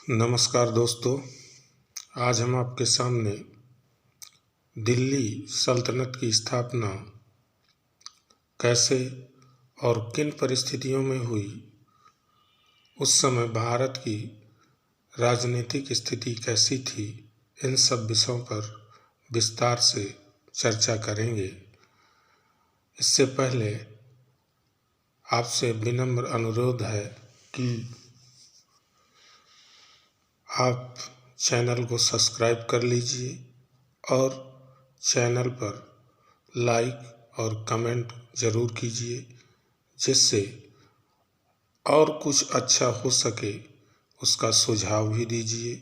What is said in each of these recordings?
नमस्कार दोस्तों। आज हम आपके सामने दिल्ली सल्तनत की स्थापना कैसे और किन परिस्थितियों में हुई, उस समय भारत की राजनीतिक स्थिति कैसी थी, इन सब विषयों पर विस्तार से चर्चा करेंगे। इससे पहले आपसे विनम्र अनुरोध है कि आप चैनल को सब्सक्राइब कर लीजिए और चैनल पर लाइक और कमेंट ज़रूर कीजिए, जिससे और कुछ अच्छा हो सके उसका सुझाव भी दीजिए।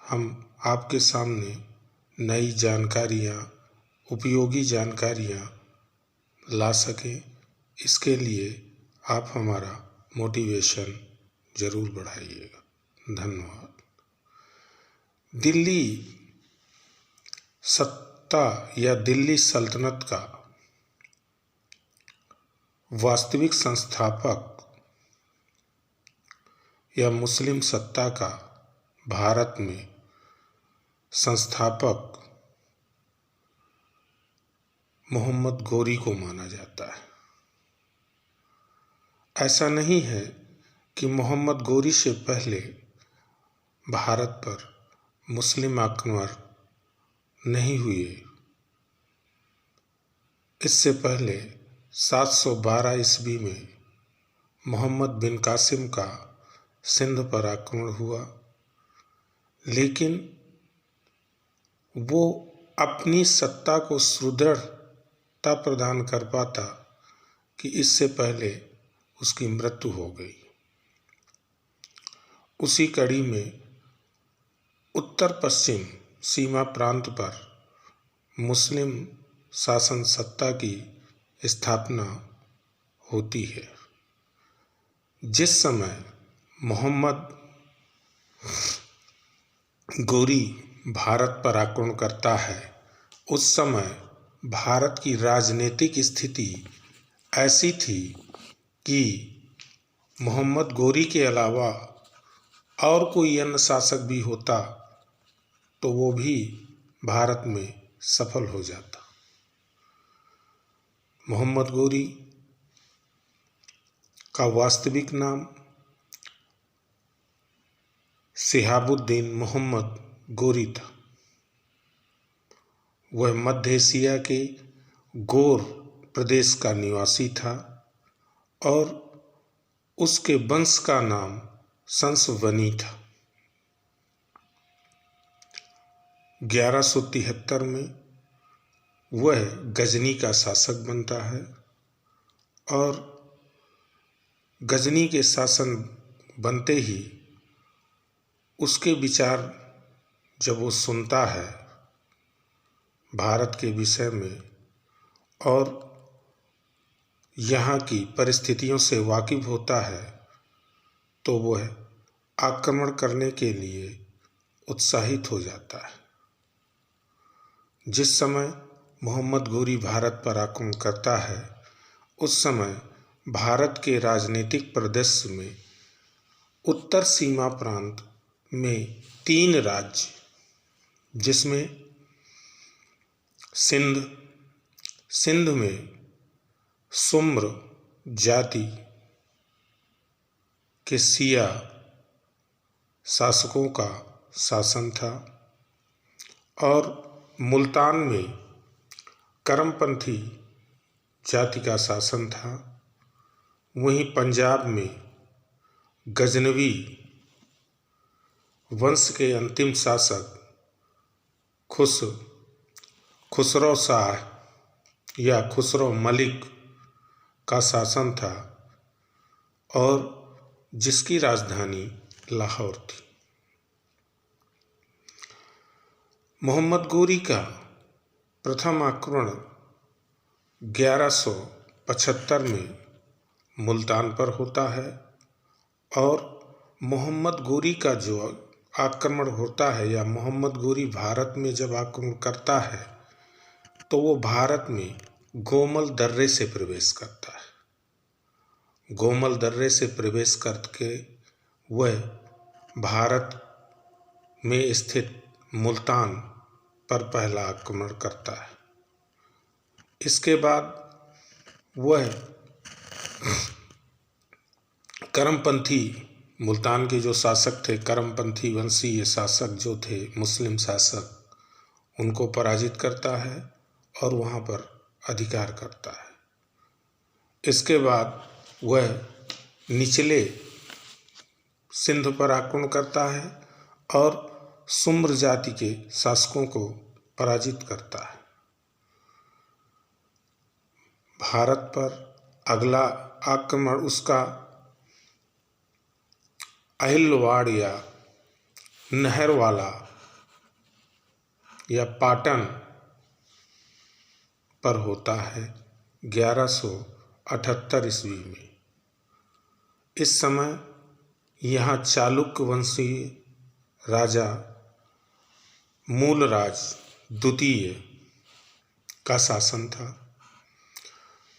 हम आपके सामने नई जानकारियाँ, उपयोगी जानकारियाँ ला सकें, इसके लिए आप हमारा मोटिवेशन ज़रूर बढ़ाइएगा। धन्यवाद। दिल्ली सत्ता या दिल्ली सल्तनत का वास्तविक संस्थापक या मुस्लिम सत्ता का भारत में संस्थापक मोहम्मद गोरी को माना जाता है। ऐसा नहीं है कि मोहम्मद गोरी से पहले भारत पर मुस्लिम आक्रमण नहीं हुए। इससे पहले 712 ईस्वी में मोहम्मद बिन कासिम का सिंध पर आक्रमण हुआ, लेकिन वो अपनी सत्ता को सुदृढ़ता प्रदान कर पाता कि इससे पहले उसकी मृत्यु हो गई। उसी कड़ी में उत्तर पश्चिम सीमा प्रांत पर मुस्लिम शासन सत्ता की स्थापना होती है। जिस समय मोहम्मद गोरी भारत पर आक्रमण करता है, उस समय भारत की राजनीतिक स्थिति ऐसी थी कि मोहम्मद गोरी के अलावा और कोई अन्य शासक भी होता तो वो भी भारत में सफल हो जाता। मोहम्मद गोरी का वास्तविक नाम शिहाबुद्दीन मोहम्मद गोरी था। वह मध्य एशिया के गोर प्रदेश का निवासी था और उसके वंश का नाम संसवनी था। 1173 में वह गजनी का शासक बनता है और गजनी के शासन बनते ही उसके विचार जब वो सुनता है भारत के विषय में और यहाँ की परिस्थितियों से वाकिफ होता है, तो वह आक्रमण करने के लिए उत्साहित हो जाता है। जिस समय मोहम्मद गोरी भारत पर आक्रमण करता है, उस समय भारत के राजनीतिक परिदृश्य में उत्तर सीमा प्रांत में 3 राज्य, जिसमें सिंध में सुम्र जाति के शिया शासकों का शासन था और मुल्तान में करमपंथी जाति का शासन था। वहीं पंजाब में गजनवी वंश के अंतिम शासक खुसरो शाह या खुसरो मलिक का शासन था और जिसकी राजधानी लाहौर थी। मोहम्मद गोरी का प्रथम आक्रमण 1175 में मुल्तान पर होता है और मोहम्मद गोरी का जो आक्रमण होता है या मोहम्मद गोरी भारत में जब आक्रमण करता है, तो वो भारत में गोमल दर्रे से प्रवेश करता है। गोमल दर्रे से प्रवेश करके वह भारत में स्थित मुल्तान पर पहला आक्रमण करता है। इसके बाद वह करमपंथी, मुल्तान के जो शासक थे, करमपंथी वंशीय शासक जो थे, मुस्लिम शासक, उनको पराजित करता है और वहाँ पर अधिकार करता है। इसके बाद वह निचले सिंध पर आक्रमण करता है और सुम्र जाति के शासकों को पराजित करता है। भारत पर अगला आक्रमण उसका अहिलवाड़ या नहरवाला या पाटन पर होता है 1178 ईस्वी में। इस समय यहाँ चालुक्य वंशीय राजा मूलराज द्वितीय का शासन था,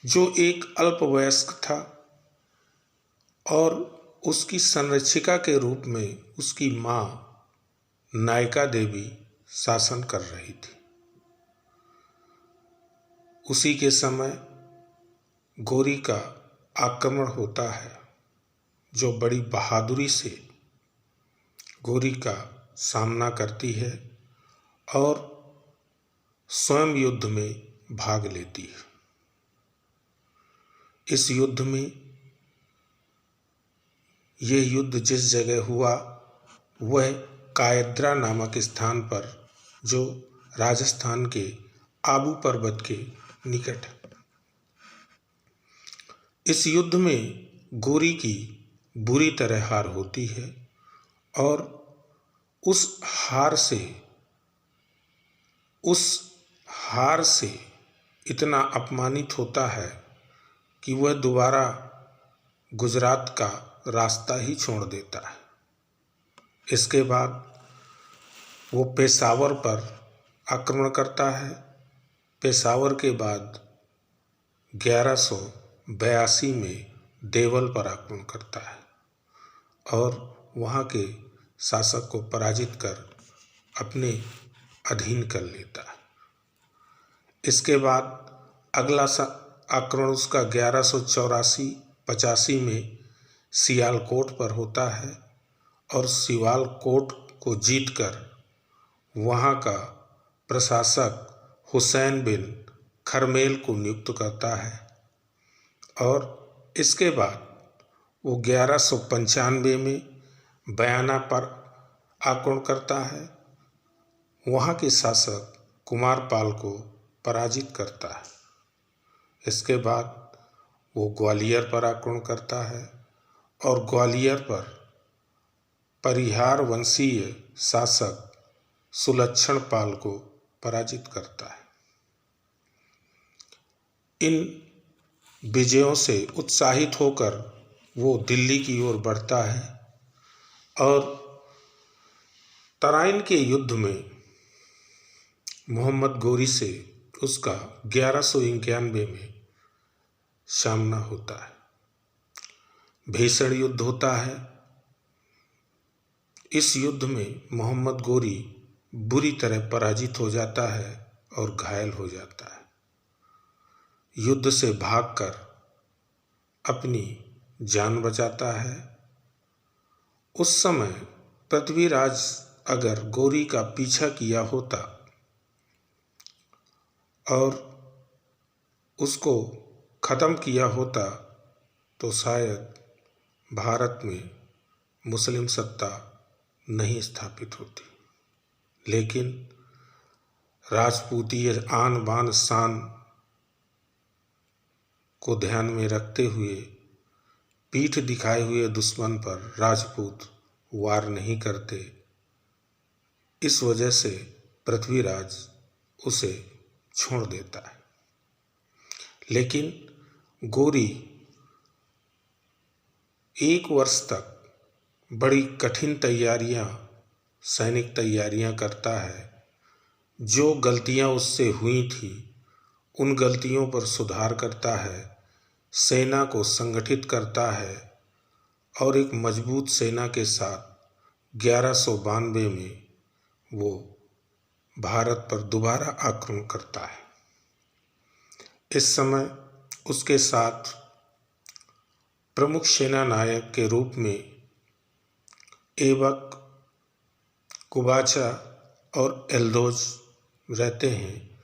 जो एक अल्पवयस्क था और उसकी संरक्षिका के रूप में उसकी माँ नायका देवी शासन कर रही थी। उसी के समय गौरी का आक्रमण होता है, जो बड़ी बहादुरी से गौरी का सामना करती है और स्वयं युद्ध में भाग लेती है। इस युद्ध में, यह युद्ध जिस जगह हुआ वह कायद्रा नामक स्थान पर, जो राजस्थान के आबू पर्वत के निकट है। इस युद्ध में गौरी की बुरी तरह हार होती है और उस हार से इतना अपमानित होता है कि वह दोबारा गुजरात का रास्ता ही छोड़ देता है। इसके बाद वो पेशावर पर आक्रमण करता है। पेशावर के बाद 1182 में देवल पर आक्रमण करता है और वहाँ के शासक को पराजित कर अपने अधीन कर लेता है। इसके बाद अगला आक्रमण उसका 1184-85 में सियालकोट पर होता है और सियालकोट को जीतकर वहाँ का प्रशासक हुसैन बिन खरमेल को नियुक्त करता है और इसके बाद वो 1195 में बयाना पर आक्रमण करता है। वहाँ के शासक कुमारपाल को पराजित करता है। इसके बाद वो ग्वालियर पर आक्रमण करता है और ग्वालियर पर परिहार वंशीय शासक सुलक्षण पाल को पराजित करता है। इन विजयों से उत्साहित होकर वो दिल्ली की ओर बढ़ता है और तराइन के युद्ध में मोहम्मद गौरी से उसका 1191 में सामना होता है। भीषण युद्ध होता है। इस युद्ध में मोहम्मद गौरी बुरी तरह पराजित हो जाता है और घायल हो जाता है। युद्ध से भागकर अपनी जान बचाता है। उस समय पृथ्वीराज अगर गौरी का पीछा किया होता और उसको ख़त्म किया होता तो शायद भारत में मुस्लिम सत्ता नहीं स्थापित होती। लेकिन राजपूतीय आन बान शान को ध्यान में रखते हुए पीठ दिखाए हुए दुश्मन पर राजपूत वार नहीं करते। इस वजह से पृथ्वीराज उसे छोड़ देता है। लेकिन गौरी 1 वर्ष तक बड़ी कठिन सैनिक तैयारियां करता है। जो गलतियां उससे हुई थी उन गलतियों पर सुधार करता है, सेना को संगठित करता है और एक मजबूत सेना के साथ 1192 में वो भारत पर दोबारा आक्रमण करता है। इस समय उसके साथ प्रमुख सेना नायक के रूप में ऐबक, कुबाचा और एल्दोज रहते हैं,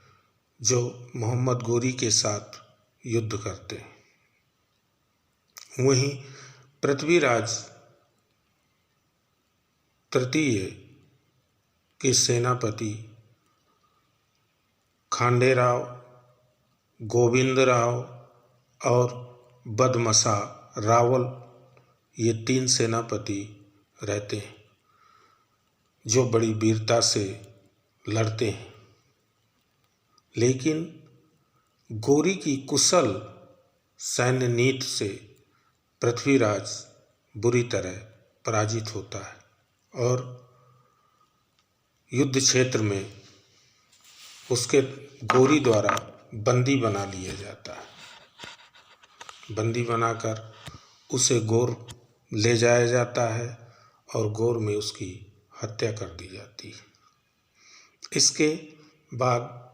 जो मोहम्मद गोरी के साथ युद्ध करते हैं। वहीं पृथ्वीराज तृतीय के सेनापति खांडेराव, गोविंदराव और बदमसा रावल, ये 3 सेनापति रहते हैं जो बड़ी वीरता से लड़ते हैं। लेकिन गोरी की कुशल सैन्य नीति से पृथ्वीराज बुरी तरह पराजित होता है और युद्ध क्षेत्र में उसके गोरी द्वारा बंदी बना लिया जाता है। बंदी बनाकर उसे गोर ले जाया जाता है और गोर में उसकी हत्या कर दी जाती है। इसके बाद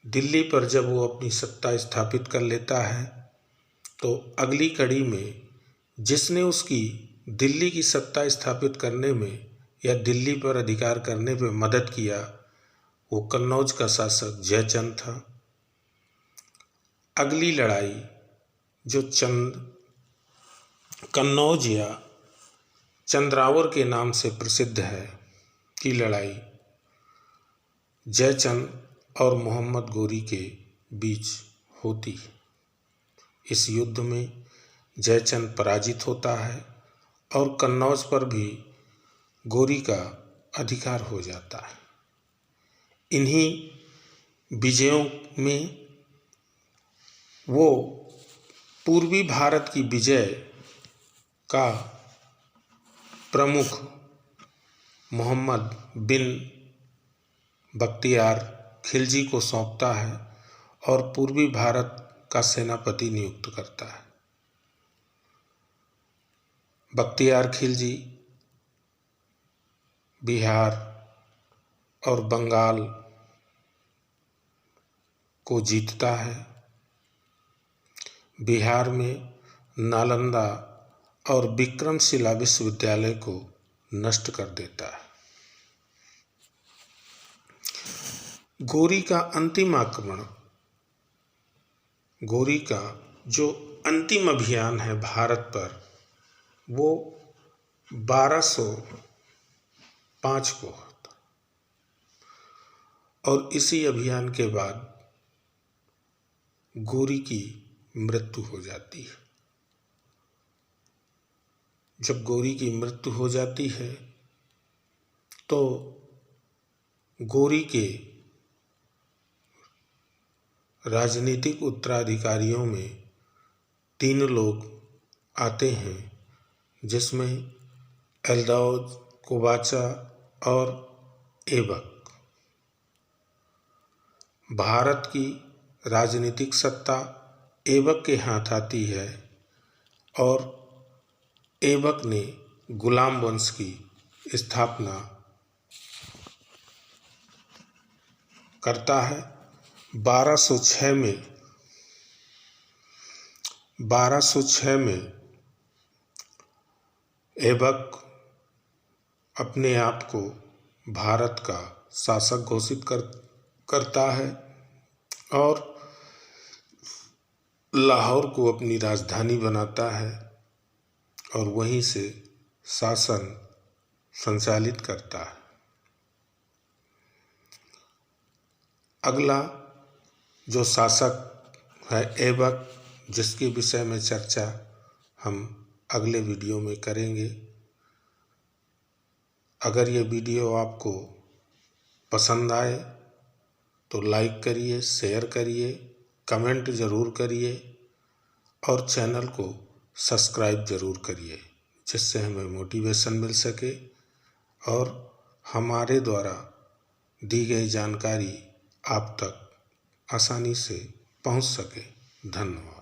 दिल्ली पर जब वो अपनी सत्ता स्थापित कर लेता है, तो अगली कड़ी में जिसने उसकी दिल्ली की सत्ता स्थापित करने में या दिल्ली पर अधिकार करने में मदद किया, वो कन्नौज का शासक जयचंद था। अगली लड़ाई जो कन्नौज या चंद्रावर के नाम से प्रसिद्ध है की लड़ाई जयचंद और मोहम्मद गोरी के बीच होती है। इस युद्ध में जयचंद पराजित होता है और कन्नौज पर भी गोरी का अधिकार हो जाता है। इन्हीं विजयों में वो पूर्वी भारत की विजय का प्रमुख मोहम्मद बिन बख्तियार खिलजी को सौंपता है और पूर्वी भारत का सेनापति नियुक्त करता है। बख्तियार खिलजी बिहार और बंगाल को जीतता है। बिहार में नालंदा और विक्रमशिला विश्वविद्यालय को नष्ट कर देता है। गोरी का अंतिम आक्रमण, गोरी का जो अंतिम अभियान है भारत पर, वो 1205 को होता और इसी अभियान के बाद गोरी की मृत्यु हो जाती है। जब गोरी की मृत्यु हो जाती है तो गोरी के राजनीतिक उत्तराधिकारियों में 3 लोग आते हैं, जिसमें एल्दौज, कुबाचा और ऐबक। भारत की राजनीतिक सत्ता ऐबक के हाथ आती है और ऐबक ने गुलाम वंश की स्थापना करता है। 1206 में ऐबक अपने आप को भारत का शासक घोषित करता है और लाहौर को अपनी राजधानी बनाता है और वहीं से शासन संचालित करता है। अगला जो शासक है ऐबक, जिसके विषय में चर्चा हम अगले वीडियो में करेंगे। अगर ये वीडियो आपको पसंद आए तो लाइक करिए, शेयर करिए, कमेंट ज़रूर करिए और चैनल को सब्सक्राइब ज़रूर करिए, जिससे हमें मोटिवेशन मिल सके और हमारे द्वारा दी गई जानकारी आप तक आसानी से पहुंच सके। धन्यवाद।